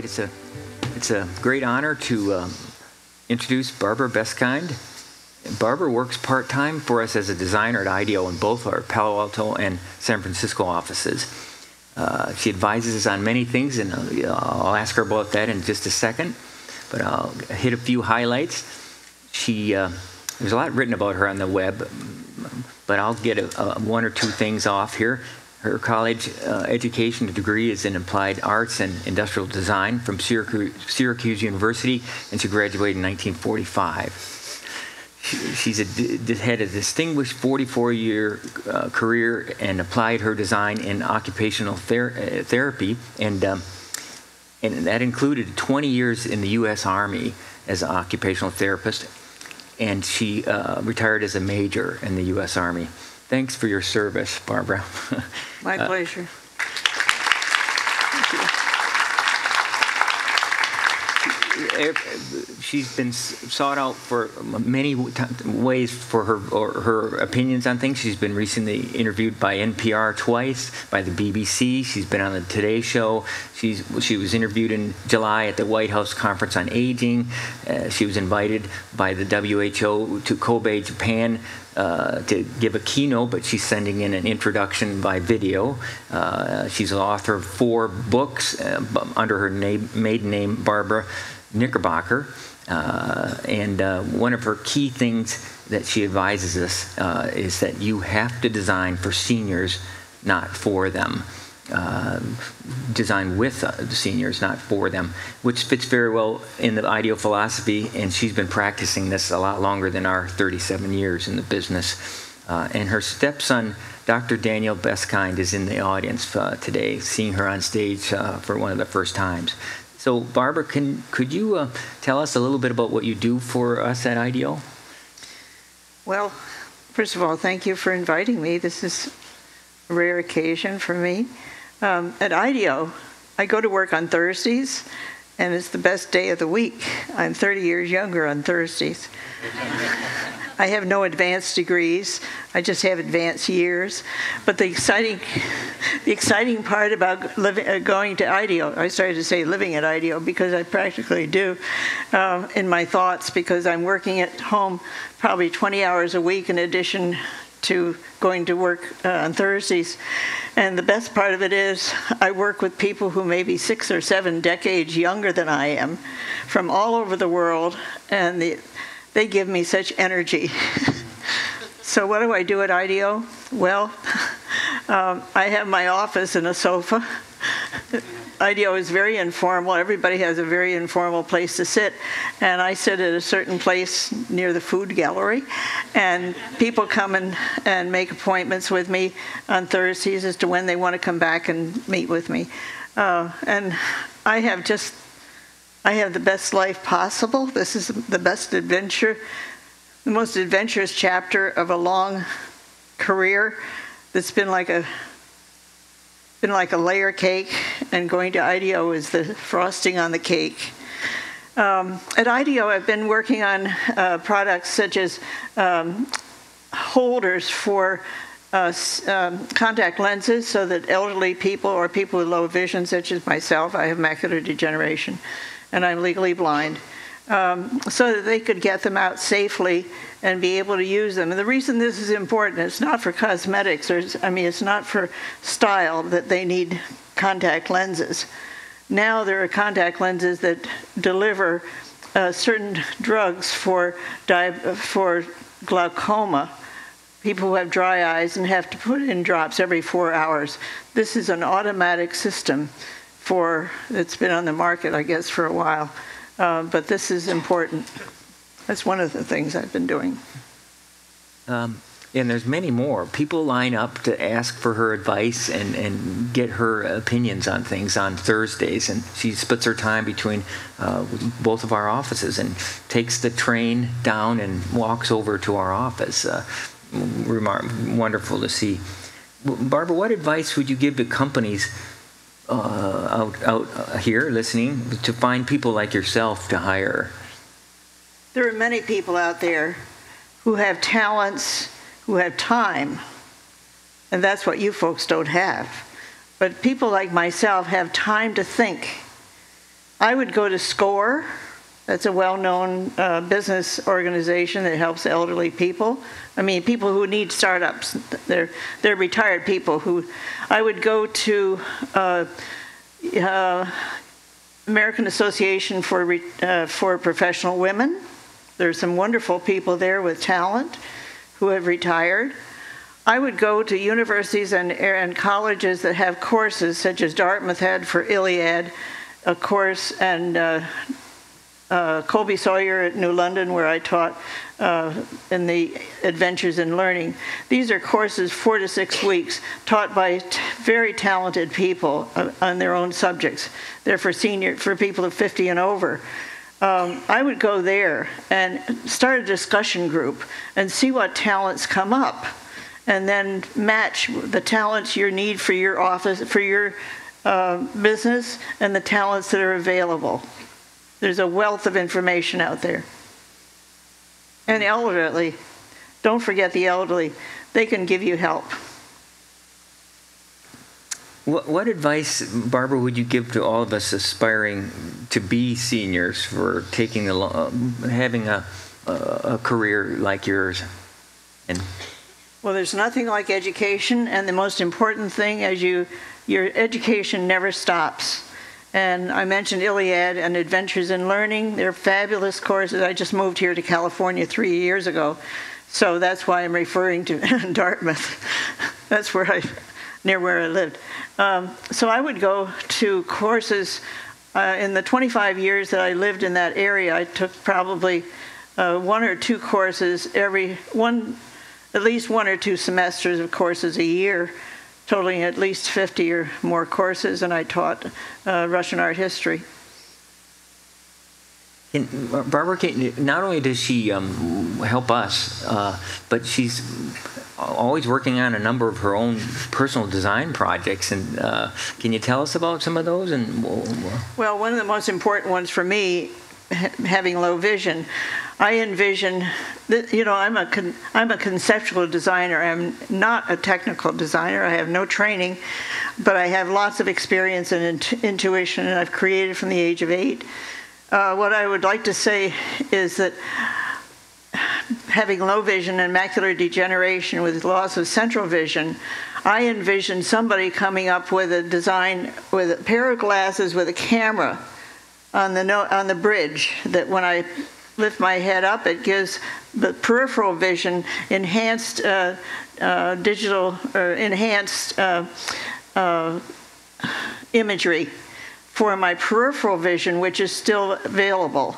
right, it's a great honor to introduce Barbara Beskind. Barbara works part-time for us as a designer at IDEO in both our Palo Alto and San Francisco offices. She advises us on many things, and I'll ask her about that in just a second. But I'll hit a few highlights. There's a lot written about her on the web, but I'll get one or two things off here. Her college education degree is in applied arts and industrial design from Syracuse University, and she graduated in 1945. She's had a distinguished 44-year career and applied her design in occupational therapy, and that included 20 years in the U.S. Army as an occupational therapist, and she retired as a major in the U.S. Army. Thanks for your service, Barbara. My pleasure. She's been sought out for many ways for her opinions on things. She's been recently interviewed by NPR twice, by the BBC. She's been on the Today Show. She was interviewed in July at the White House Conference on Aging. She was invited by the WHO to Kobe, Japan, to give a keynote, but she's sending in an introduction by video. She's the author of 4 books under her maiden name, Barbara Knickerbocker, and one of her key things that she advises us is that you have to design for seniors, not for them. Design with the seniors, not for them, which fits very well in the IDEO philosophy, and she's been practicing this a lot longer than our 37 years in the business. And her stepson, Dr. Daniel Beskind, is in the audience today, seeing her on stage for one of the first times. So, Barbara, could you tell us a little bit about what you do for us at IDEO? Well, first of all, thank you for inviting me. This is a rare occasion for me. At IDEO, I go to work on Thursdays, and it's the best day of the week. I'm 30 years younger on Thursdays. I have no advanced degrees. I just have advanced years. But the exciting part about going to IDEO, I started to say living at IDEO because I practically do in my thoughts, because I'm working at home probably 20 hours a week in addition to going to work on Thursdays. And the best part of it is I work with people who may be 6 or 7 decades younger than I am from all over the world, and they give me such energy. So what do I do at IDEO? Well, I have my office and a sofa. IDEO is very informal. Everybody has a very informal place to sit. And I sit at a certain place near the food gallery. And people come and make appointments with me on Thursdays as to when they want to come back and meet with me. And I have the best life possible. This is the best adventure, the most adventurous chapter of a long career that's been like a layer cake, and going to IDEO is the frosting on the cake. At IDEO, I've been working on products such as holders for contact lenses, so that elderly people or people with low vision, such as myself, I have macular degeneration, and I'm legally blind, so that they could get them out safely and be able to use them. And the reason this is important, it's not for cosmetics, it's not for style that they need contact lenses. Now there are contact lenses that deliver certain drugs for glaucoma, people who have dry eyes and have to put in drops every 4 hours. This is an automatic system that's been on the market, I guess, for a while. But this is important. That's one of the things I've been doing. And there's many more. People line up to ask for her advice and get her opinions on things on Thursdays. And she splits her time between both of our offices and takes the train down and walks over to our office. Wonderful to see. Barbara, what advice would you give to companies out here listening to find people like yourself to hire? There are many people out there who have talents, who have time, and that's what you folks don't have. But people like myself have time to think. I would go to SCORE. That's a well-known business organization that helps elderly people. I mean, people who need startups. They're retired people who. I would go to American Association for Professional Women. There's some wonderful people there with talent who have retired. I would go to universities and colleges that have courses, such as Dartmouth had for Iliad, a course, and Colby Sawyer at New London, where I taught in the Adventures in Learning. These are courses 4 to 6 weeks, taught by very talented people on their own subjects. They're for people of 50 and over. I would go there and start a discussion group and see what talents come up, and then match the talents you need for your office, for your business, and the talents that are available. There's a wealth of information out there. And elderly, don't forget the elderly. They can give you help. What advice, Barbara, would you give to all of us aspiring to be seniors for taking having a career like yours? Well, there's nothing like education, and the most important thing is your education never stops. And I mentioned Iliad and Adventures in Learning. They're fabulous courses. I just moved here to California 3 years ago, so that's why I'm referring to Dartmouth. That's near where I lived. So I would go to courses. In the 25 years that I lived in that area, I took probably 1 or 2 courses at least 1 or 2 semesters of courses a year, totaling at least 50 or more courses, and I taught Russian art history. Barbara, not only does she help us, but she's always working on a number of her own personal design projects. And can you tell us about some of those? Well, one of the most important ones for me, having low vision, I envision that, I'm a conceptual designer. I'm not a technical designer. I have no training, but I have lots of experience and intuition, and I've created from the age of 8. What I would like to say is that having low vision and macular degeneration with loss of central vision, I envision somebody coming up with a design with a pair of glasses with a camera on the bridge, that when I lift my head up, it gives the peripheral vision enhanced digital or enhanced imagery for my peripheral vision, which is still available.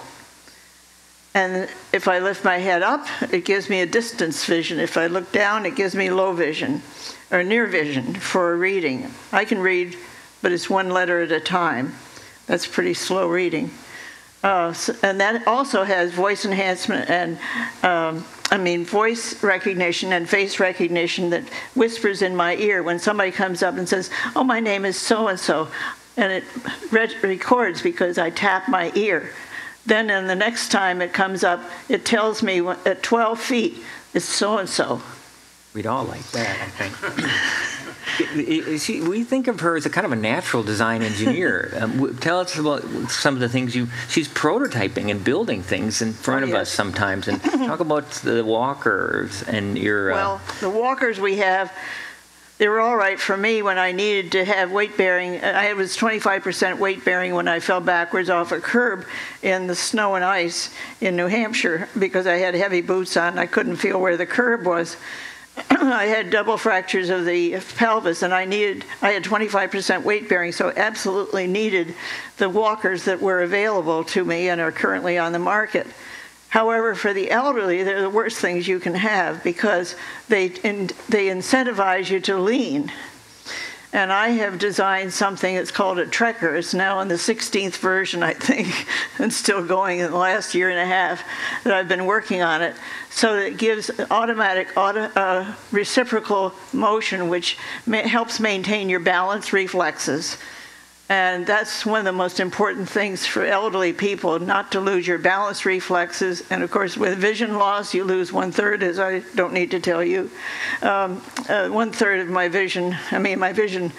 And if I lift my head up, it gives me a distance vision. If I look down, it gives me low vision or near vision for reading. I can read, but it's 1 letter at a time. That's pretty slow reading. And that also has voice enhancement and, voice recognition and face recognition that whispers in my ear when somebody comes up and says, "Oh, my name is so-and-so," and it records because I tap my ear. Then in the next time it comes up, it tells me at 12 feet, it's so-and-so. We'd all like that, I think. We think of her as a kind of a natural design engineer. Tell us about some of the things she's prototyping and building things in front of us sometimes. And talk about the walkers and your... Well, the walkers we have, they were all right for me when I needed to have weight bearing. I was 25% weight bearing when I fell backwards off a curb in the snow and ice in New Hampshire because I had heavy boots on. I couldn't feel where the curb was. I had double fractures of the pelvis, and I had 25% weight bearing, so absolutely needed the walkers that were available to me and are currently on the market. However, for the elderly, they're the worst things you can have because they incentivize you to lean. And I have designed something that's called a Trekker. It's now in the 16th version, I think, and still going in the last year and a half that I've been working on it. So it gives automatic reciprocal motion, which helps maintain your balance reflexes. And that's one of the most important things for elderly people, not to lose your balance reflexes. And of course, with vision loss, you lose 1/3, as I don't need to tell you. 1/3 of my vision, my vision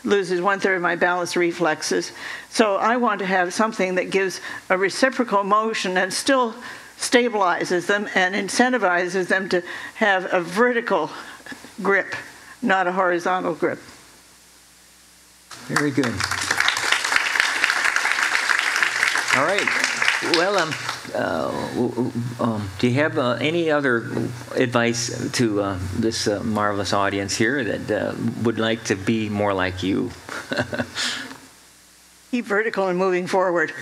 loses 1/3 of my balance reflexes. So I want to have something that gives a reciprocal motion and still stabilizes them and incentivizes them to have a vertical grip, not a horizontal grip. Very good. All right. Well, do you have any other advice to this marvelous audience here that would like to be more like you? Keep vertical and moving forward.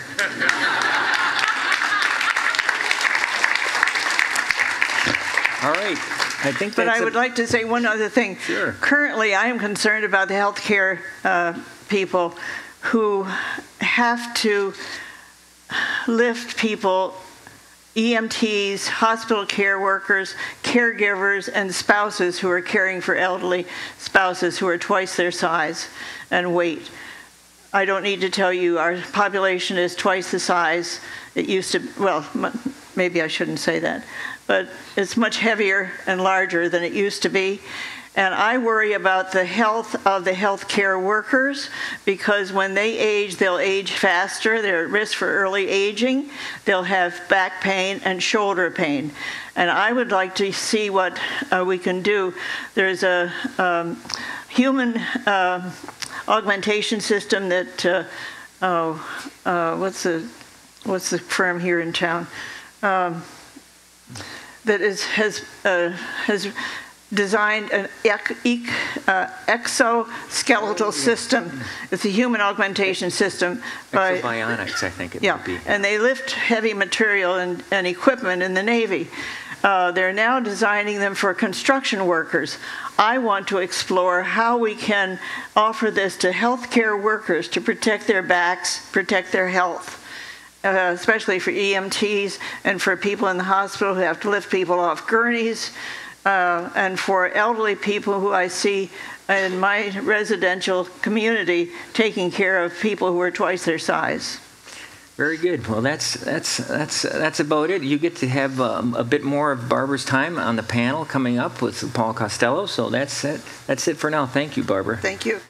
All right. I think but I would like to say one other thing. Sure. Currently, I am concerned about the healthcare people who have to lift people, EMTs, hospital care workers, caregivers, and spouses who are caring for elderly spouses who are twice their size and weight. I don't need to tell you our population is twice the size it used to. Well, maybe I shouldn't say that, but it's much heavier and larger than it used to be. And I worry about the health of the healthcare workers, because when they age, they'll age faster. They're at risk for early aging. They'll have back pain and shoulder pain. And I would like to see what we can do. There's a human augmentation system that, what's the firm here in town? That has designed an exoskeletal system. It's a human augmentation system. Exobionics, I think it would be. And they lift heavy material and equipment in the Navy. They're now designing them for construction workers. I want to explore how we can offer this to healthcare workers to protect their backs, protect their health. Especially for EMTs and for people in the hospital who have to lift people off gurneys, and for elderly people who I see in my residential community taking care of people who are twice their size. Very good. Well, that's about it. You get to have a bit more of Barbara's time on the panel coming up with Paul Costello. So that's it. That's it for now. Thank you, Barbara. Thank you.